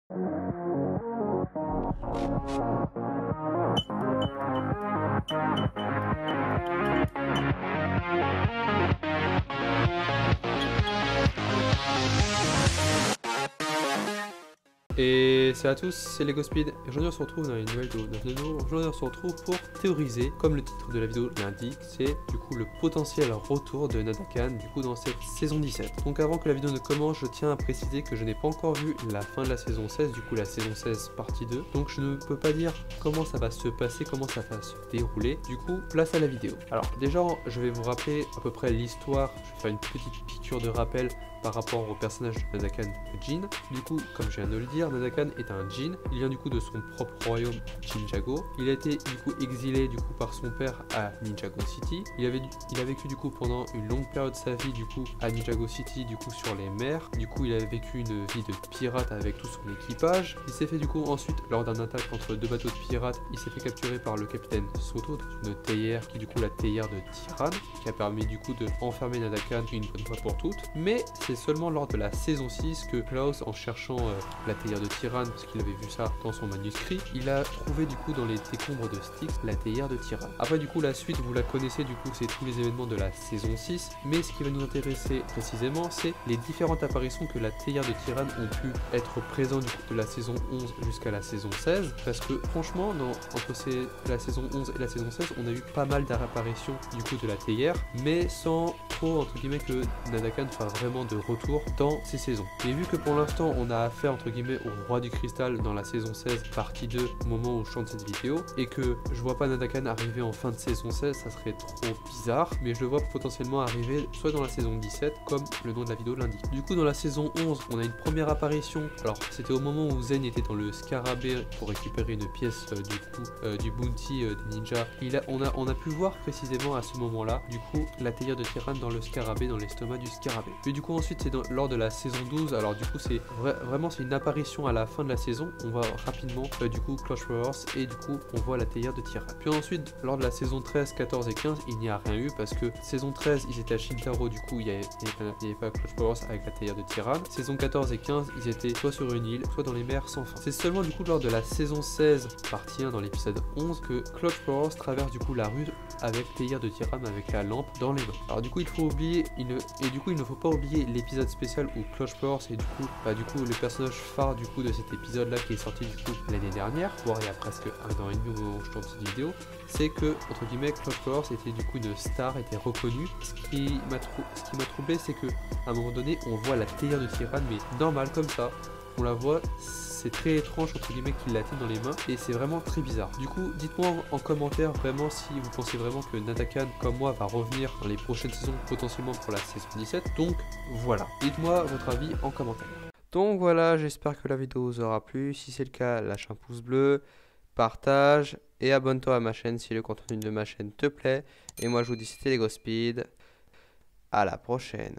Et salut à tous, c'est LegoSpeed et aujourd'hui on se retrouve dans une nouvelle vidéo. Aujourd'hui on se retrouve pour théoriser, comme le titre de la vidéo l'indique, c'est du coup le potentiel retour de Nadakan du coup dans cette saison 17. Donc avant que la vidéo ne commence, je tiens à préciser que je n'ai pas encore vu la fin de la saison 16, du coup la saison 16 partie 2. Donc je ne peux pas dire comment ça va se passer, comment ça va se dérouler. Du coup, place à la vidéo. Alors déjà, je vais vous rappeler à peu près l'histoire, je vais faire une petite piqûre de rappel par rapport au personnage de Nadakan Jin. Du coup, comme je viens de le dire, Nadakan est un Jin. Il vient du coup de son propre royaume, Jinjago. Il a été du coup exilé du coup par son père à Ninjago City. Il a vécu du coup pendant une longue période de sa vie du coup à Ninjago City, du coup sur les mers. Du coup, il a vécu une vie de pirate avec tout son équipage. Il s'est fait du coup ensuite, lors d'un attaque entre deux bateaux de pirates, il s'est fait capturer par le capitaine Soto dans une théière qui est du coup la théière de Tyran, qui a permis du coup de enfermer Nadakan une bonne fois pour toutes. Mais c'est seulement lors de la saison 6 que Klaus, en cherchant la théière de Tyran, parce qu'il avait vu ça dans son manuscrit, il a trouvé du coup dans les décombres de Styx la théière de Tyran. Après du coup la suite vous la connaissez, du coup c'est tous les événements de la saison 6, mais ce qui va nous intéresser précisément c'est les différentes apparitions que la théière de Tyran ont pu être présentes du coup de la saison 11 jusqu'à la saison 16, parce que franchement entre la saison 11 et la saison 16 on a eu pas mal d'apparitions du coup de la théière, mais sans trop entre guillemets que Nadakan fasse vraiment de retour dans ces saisons. Et vu que pour l'instant on a affaire entre guillemets au roi du cristal dans la saison 16 partie 2 au moment où je chante cette vidéo, et que je vois pas Nadakan arriver en fin de saison 16, ça serait trop bizarre, mais je le vois potentiellement arriver soit dans la saison 17 comme le nom de la vidéo l'indique. Du coup dans la saison 11 on a une première apparition, alors c'était au moment où Zen était dans le scarabée pour récupérer une pièce du bounty des ninjas. On a pu voir précisément à ce moment là du coup la théière de Tyran dans le scarabée, dans l'estomac du scarabée. Puis du coup ensuite c'est lors de la saison 12, alors du coup c'est vraiment c'est une apparition à la fin de la saison, on voit rapidement du coup Clash Royale et du coup on voit la théière de Tyran. Puis ensuite lors de la saison 13, 14 et 15 il n'y a rien eu parce que saison 13 ils étaient à Shintaro, du coup il n'y avait pas Clash Royale avec la théière de Tyran. Saison 14 et 15 ils étaient soit sur une île, soit dans les mers sans fin. C'est seulement du coup lors de la saison 16 partie 1 dans l'épisode 11 que Clash Royale traverse du coup la rue avec théière de Tyran avec la lampe dans les mains. Alors du coup il faut oublier, il ne faut pas oublier l'épisode spécial où Clash Royale c'est du coup le personnage phare du coup de cet épisode là qui est sorti du coup l'année dernière, voire il y a presque un an et demi au moment où je tourne cette vidéo. C'est que entre guillemets Clash Royale était du coup une star, était reconnue. Ce qui m'a troublé c'est que à un moment donné on voit la théière de Tyran mais normal comme ça, on la voit, c'est très étrange entre guillemets qu'il la tient dans les mains et c'est vraiment très bizarre. Du coup dites-moi en commentaire vraiment si vous pensez vraiment que Nadakan comme moi va revenir dans les prochaines saisons, potentiellement pour la saison 17. Donc voilà, dites-moi votre avis en commentaire. Donc voilà, j'espère que la vidéo vous aura plu. Si c'est le cas, lâche un pouce bleu, partage et abonne-toi à ma chaîne si le contenu de ma chaîne te plaît. Et moi je vous dis c'était LegoSpeed, à la prochaine.